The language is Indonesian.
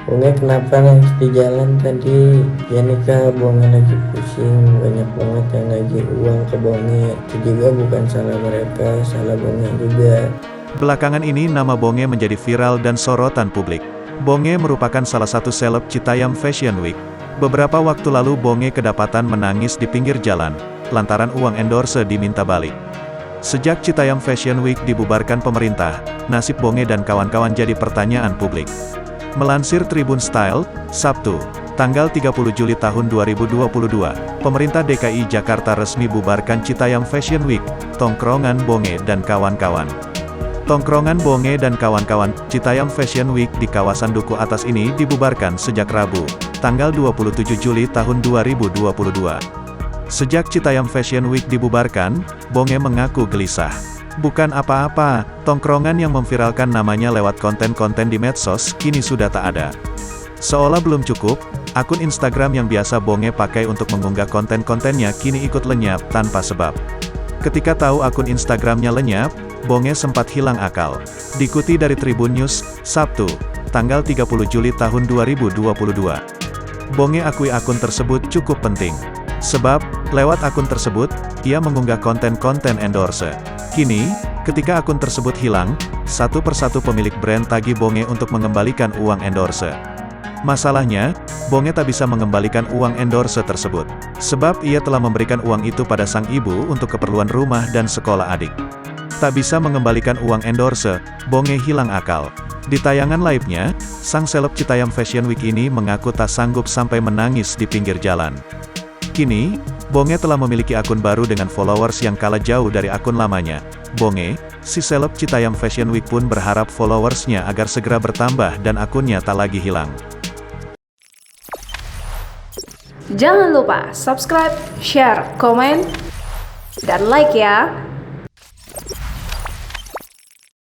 Bonge kenapa nangis di jalan tadi? Ya nih kak, Bonge lagi pusing, banyak banget yang nagih uang ke Bonge. Itu juga bukan salah mereka, salah Bonge juga. Belakangan ini nama Bonge menjadi viral dan sorotan publik. Bonge merupakan salah satu seleb Citayam Fashion Week. Beberapa waktu lalu Bonge kedapatan menangis di pinggir jalan, lantaran uang endorse diminta balik. Sejak Citayam Fashion Week dibubarkan pemerintah, nasib Bonge dan kawan-kawan jadi pertanyaan publik. Melansir Tribun Style, Sabtu, tanggal 30 Juli tahun 2022, pemerintah DKI Jakarta resmi bubarkan Citayam Fashion Week, tongkrongan Bonge dan kawan-kawan. Tongkrongan Bonge dan kawan-kawan, Citayam Fashion Week di kawasan Duku Atas ini dibubarkan sejak Rabu, tanggal 27 Juli tahun 2022. Sejak Citayam Fashion Week dibubarkan, Bonge mengaku gelisah. Bukan apa-apa, tongkrongan yang memviralkan namanya lewat konten-konten di medsos, kini sudah tak ada. Seolah belum cukup, akun Instagram yang biasa Bonge pakai untuk mengunggah konten-kontennya kini ikut lenyap tanpa sebab. Ketika tahu akun Instagramnya lenyap, Bonge sempat hilang akal. Dikuti dari Tribun News, Sabtu, tanggal 30 Juli tahun 2022. Bonge akui akun tersebut cukup penting. Sebab, lewat akun tersebut, ia mengunggah konten-konten endorse. Kini, ketika akun tersebut hilang, satu persatu pemilik brand tagih Bonge untuk mengembalikan uang endorse. Masalahnya, Bonge tak bisa mengembalikan uang endorse tersebut. Sebab ia telah memberikan uang itu pada sang ibu untuk keperluan rumah dan sekolah adik. Tak bisa mengembalikan uang endorse, Bonge hilang akal. Di tayangan live-nya, sang seleb Citayam Fashion Week ini mengaku tak sanggup sampai menangis di pinggir jalan. Kini, Bonge telah memiliki akun baru dengan followers yang kalah jauh dari akun lamanya. Bonge, si seleb Citayam Fashion Week pun berharap followersnya agar segera bertambah dan akunnya tak lagi hilang. Jangan lupa subscribe, share, komen, dan like ya!